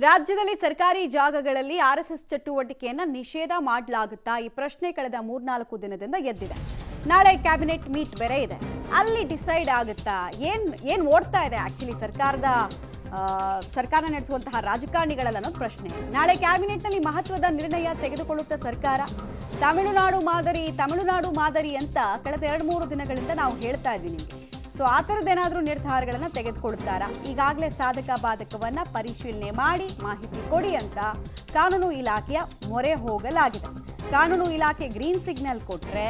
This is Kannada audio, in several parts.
ರಾಜ್ಯದಲ್ಲಿ ಸರ್ಕಾರಿ ಜಾಗಗಳಲ್ಲಿ ಆರ್ಎಸ್ಎಸ್ ಚಟುವಟಿಕೆಯನ್ನು ನಿಷೇಧ ಮಾಡಲಾಗುತ್ತಾ ಈ ಪ್ರಶ್ನೆ ಕಳೆದ 3-4 ದಿನದಿಂದ ಎದ್ದಿದೆ. ನಾಳೆ ಕ್ಯಾಬಿನೆಟ್ ಮೀಟ್ ಬೇರೆ ಇದೆ. ಅಲ್ಲಿ ಡಿಸೈಡ್ ಆಗುತ್ತಾ ಏನು ಓಡ್ತಾ ಇದೆ ಆಕ್ಚುಲಿ ಸರ್ಕಾರ ನಡೆಸುವಂತಹ ರಾಜಕಾರಣಿಗಳಲ್ಲ ಅನ್ನೋ ಪ್ರಶ್ನೆ. ನಾಳೆ ಕ್ಯಾಬಿನೆಟ್ನಲ್ಲಿ ಮಹತ್ವದ ನಿರ್ಣಯ ತೆಗೆದುಕೊಳ್ಳುತ್ತಾ ಸರ್ಕಾರ. ತಮಿಳುನಾಡು ಮಾದರಿ ಅಂತ ಕಳೆದ 2-3 ದಿನಗಳಿಂದ ನಾವು ಹೇಳ್ತಾ ಇದ್ವಿ ನಿಮಗೆ. ಸೊ ಆ ಥರದ್ದೇನಾದರೂ ನಿರ್ಧಾರಗಳನ್ನು ತೆಗೆದುಕೊಳ್ತಾರಾ? ಈಗಾಗಲೇ ಸಾಧಕ ಬಾಧಕವನ್ನು ಪರಿಶೀಲನೆ ಮಾಡಿ ಮಾಹಿತಿ ಕೊಡಿ ಅಂತ ಕಾನೂನು ಇಲಾಖೆಯ ಮೊರೆ ಹೋಗಲಾಗಿದೆ. ಕಾನೂನು ಇಲಾಖೆ ಗ್ರೀನ್ ಸಿಗ್ನಲ್ ಕೊಟ್ಟರೆ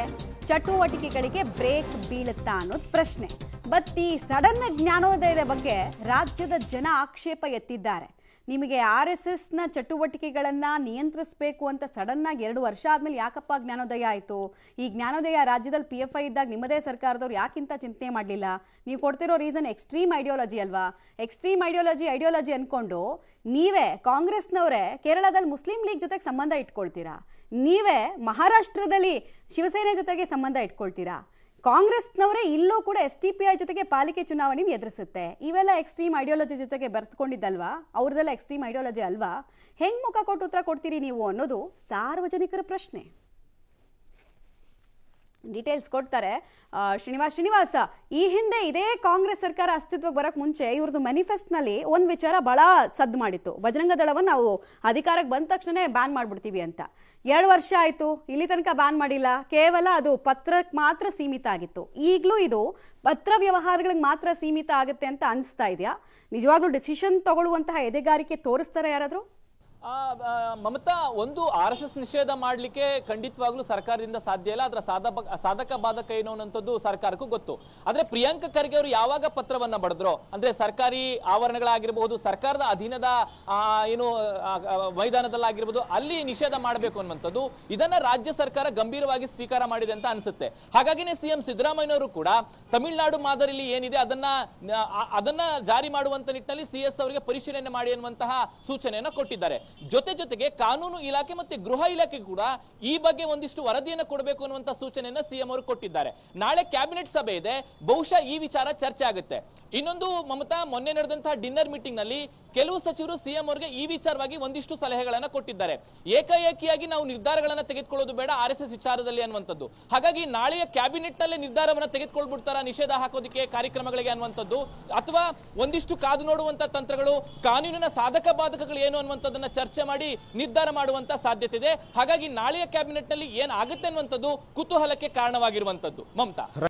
ಚಟುವಟಿಕೆಗಳಿಗೆ ಬ್ರೇಕ್ ಬೀಳುತ್ತಾ ಅನ್ನೋದು ಪ್ರಶ್ನೆ. ಬಟ್ ಈ ಸಡನ್ ಜ್ಞಾನೋದಯದ ಬಗ್ಗೆ ರಾಜ್ಯದ ಜನ ಆಕ್ಷೇಪ ಎತ್ತಿದ್ದಾರೆ. ನಿಮಗೆ RSSನ ಚಟುವಟಿಕೆಗಳನ್ನು ನಿಯಂತ್ರಿಸಬೇಕು ಅಂತ ಸಡನ್ ಆಗಿ 2 ವರ್ಷ ಆದಮೇಲೆ ಯಾಕಪ್ಪ ಜ್ಞಾನೋದಯ ಆಯಿತು? ಈ ಜ್ಞಾನೋದಯ ರಾಜ್ಯದಲ್ಲಿ PFI ಇದ್ದಾಗ ನಿಮ್ಮದೇ ಸರ್ಕಾರದವ್ರು ಯಾಕಿಂತ ಚಿಂತನೆ ಮಾಡಲಿಲ್ಲ? ನೀವು ಕೊಡ್ತಿರೋ ರೀಸನ್ ಎಕ್ಸ್ಟ್ರೀಮ್ ಐಡಿಯಾಲಜಿ ಅಲ್ವಾ? ಎಕ್ಸ್ಟ್ರೀಮ್ ಐಡಿಯಾಲಜಿ ಅಂದ್ಕೊಂಡು ನೀವೇ ಕಾಂಗ್ರೆಸ್ನವರೇ ಕೇರಳದಲ್ಲಿ ಮುಸ್ಲಿಂ ಲೀಗ್ ಜೊತೆಗೆ ಸಂಬಂಧ ಇಟ್ಕೊಳ್ತೀರಾ? ನೀವೇ ಮಹಾರಾಷ್ಟ್ರದಲ್ಲಿ ಶಿವಸೇನೆ ಜೊತೆಗೆ ಸಂಬಂಧ ಇಟ್ಕೊಳ್ತೀರಾ? ಕಾಂಗ್ರೆಸ್ನವರೇ ಇಲ್ಲೂ ಕೂಡ STPI ಜೊತೆಗೆ ಪಾಲಿಕೆ ಚುನಾವಣೆ ಎದುರಿಸುತ್ತೆ. ಇವೆಲ್ಲ ಎಕ್ಸ್ಟ್ರೀಮ್ ಐಡಿಯಾಲಜಿ ಜೊತೆಗೆ ಬರೆದುಕೊಂಡಿದ್ದಲ್ವಾ? ಅವ್ರದ್ದೆಲ್ಲ ಎಕ್ಸ್ಟ್ರೀಮ್ ಐಡಿಯಾಲಜಿ ಅಲ್ವಾ? ಹೆಂಗೆ ಮುಖ ಕೊಟ್ಟು ಉತ್ತರ ಕೊಡ್ತೀರಿ ನೀವು ಅನ್ನೋದು ಸಾರ್ವಜನಿಕರ ಪ್ರಶ್ನೆ. ಡೀಟೇಲ್ಸ್ ಕೊಡ್ತಾರೆ ಶ್ರೀನಿವಾಸ. ಈ ಹಿಂದೆ ಇದೇ ಕಾಂಗ್ರೆಸ್ ಸರ್ಕಾರ ಅಸ್ತಿತ್ವಕ್ಕೆ ಬರೋಕ್ಕೆ ಮುಂಚೆ ಇವ್ರದ್ದು ಮ್ಯಾನಿಫೆಸ್ಟೋನಲ್ಲಿ ಒಂದು ವಿಚಾರ ಬಹಳ ಸದ್ದು ಮಾಡಿತ್ತು. ಬಜರಂಗ ದಳವನ್ನು ನಾವು ಅಧಿಕಾರಕ್ಕೆ ಬಂದ ತಕ್ಷಣ ಬ್ಯಾನ್ ಮಾಡಿಬಿಡ್ತೀವಿ ಅಂತ. 2 ವರ್ಷ ಆಯಿತು, ಇಲ್ಲಿ ತನಕ ಬ್ಯಾನ್ ಮಾಡಿಲ್ಲ. ಕೇವಲ ಅದು ಪತ್ರಕ್ಕೆ ಮಾತ್ರ ಸೀಮಿತ ಆಗಿತ್ತು. ಈಗಲೂ ಇದು ಪತ್ರ ವ್ಯವಹಾರಗಳಿಗೆ ಮಾತ್ರ ಸೀಮಿತ ಆಗುತ್ತೆ ಅಂತ ಅನಿಸ್ತಾ ಇದೆಯಾ? ನಿಜವಾಗ್ಲೂ ಡಿಸಿಷನ್ ತಗೊಳ್ಳುವಂತಹ ಎದೆಗಾರಿಕೆ ತೋರಿಸ್ತಾರೆ ಯಾರಾದರೂ? ಮಮತಾ, ಒಂದು RSS ನಿಷೇಧ ಮಾಡಲಿಕ್ಕೆ ಖಂಡಿತವಾಗ್ಲೂ ಸರ್ಕಾರದಿಂದ ಸಾಧ್ಯ ಇಲ್ಲ. ಅದರ ಸಾಧಕ ಬಾಧಕ ಏನು ಅನ್ನೋಂಥದ್ದು ಸರ್ಕಾರಕ್ಕೂ ಗೊತ್ತು. ಆದ್ರೆ ಪ್ರಿಯಾಂಕ ಖರ್ಗೆ ಅವರು ಯಾವಾಗ ಪತ್ರವನ್ನ ಬರೆದ್ರು ಅಂದ್ರೆ ಸರ್ಕಾರಿ ಆವರಣಗಳಾಗಿರಬಹುದು, ಸರ್ಕಾರದ ಅಧೀನದ ಏನು ಮೈದಾನದಲ್ಲಾಗಿರ್ಬೋದು, ಅಲ್ಲಿ ನಿಷೇಧ ಮಾಡಬೇಕು ಅನ್ನುವಂಥದ್ದು ಇದನ್ನ ರಾಜ್ಯ ಸರ್ಕಾರ ಗಂಭೀರವಾಗಿ ಸ್ವೀಕಾರ ಮಾಡಿದೆ ಅಂತ ಅನ್ಸುತ್ತೆ. ಹಾಗಾಗಿನೇ CM ಸಿದ್ದರಾಮಯ್ಯನವರು ಕೂಡ ತಮಿಳುನಾಡು ಮಾದರಿಯಲ್ಲಿ ಏನಿದೆ ಅದನ್ನ ಜಾರಿ ಮಾಡುವಂತ ನಿಟ್ಟಿನಲ್ಲಿ CS ಅವರಿಗೆ ಪರಿಶೀಲನೆ ಮಾಡಿ ಅನ್ನುವಂತಹ ಸೂಚನೆಯನ್ನ ಕೊಟ್ಟಿದ್ದಾರೆ. ಜೊತೆಗೆ ಕಾನೂನು ಇಲಾಖೆ ಮತ್ತೆ ಗೃಹ ಇಲಾಖೆ ಕೂಡ ಈ ಬಗ್ಗೆ ಒಂದಿಷ್ಟು ವರದಿಯನ್ನು ಕೊಡಬೇಕು ಅನ್ನುವಂತ ಸೂಚನೆಯನ್ನ CM ಅವರು ಕೊಟ್ಟಿದ್ದಾರೆ. ನಾಳೆ ಕ್ಯಾಬಿನೆಟ್ ಸಭೆ ಇದೆ, ಬಹುಶಃ ಈ ವಿಚಾರ ಚರ್ಚೆ ಆಗುತ್ತೆ. ಇನ್ನೊಂದು ಮಮತಾ, ಮೊನ್ನೆ ನಡೆದಂತಹ ಡಿನ್ನರ್ ಮೀಟಿಂಗ್ ನಲ್ಲಿ ಕೆಲವು ಸಚಿವರು CM ಅವರಿಗೆ ಈ ವಿಚಾರವಾಗಿ ಒಂದಿಷ್ಟು ಸಲಹೆಗಳನ್ನ ಕೊಟ್ಟಿದ್ದಾರೆ. ಏಕಾಏಕಿಯಾಗಿ ನಾವು ನಿರ್ಧಾರಗಳನ್ನ ತೆಗೆದುಕೊಳ್ಳೋದು ಬೇಡ RSS ವಿಚಾರದಲ್ಲಿ ಅನ್ನುವಂಥದ್ದು. ಹಾಗಾಗಿ ನಾಳೆಯ ಕ್ಯಾಬಿನೆಟ್ ನಲ್ಲೇ ನಿರ್ಧಾರವನ್ನ ತೆಗೆದುಕೊಳ್ಬಿಡ್ತಾರ ನಿಷೇಧ ಹಾಕೋದಕ್ಕೆ ಕಾರ್ಯಕ್ರಮಗಳಿಗೆ ಅನ್ನುವಂಥದ್ದು, ಅಥವಾ ಒಂದಿಷ್ಟು ಕಾದು ನೋಡುವಂತ ತಂತ್ರಗಳು, ಕಾನೂನಿನ ಸಾಧಕ ಬಾಧಕಗಳು ಏನು ಅನ್ನುವಂಥದ್ದನ್ನ ಚರ್ಚೆ ಮಾಡಿ ನಿರ್ಧಾರ ಮಾಡುವಂತ ಸಾಧ್ಯತೆ ಇದೆ. ಹಾಗಾಗಿ ನಾಳೆಯ ಕ್ಯಾಬಿನೆಟ್ ನಲ್ಲಿ ಏನಾಗುತ್ತೆ ಅನ್ನುವಂಥದ್ದು ಕುತೂಹಲಕ್ಕೆ ಕಾರಣವಾಗಿರುವಂತದ್ದು. ಮಮತಾ.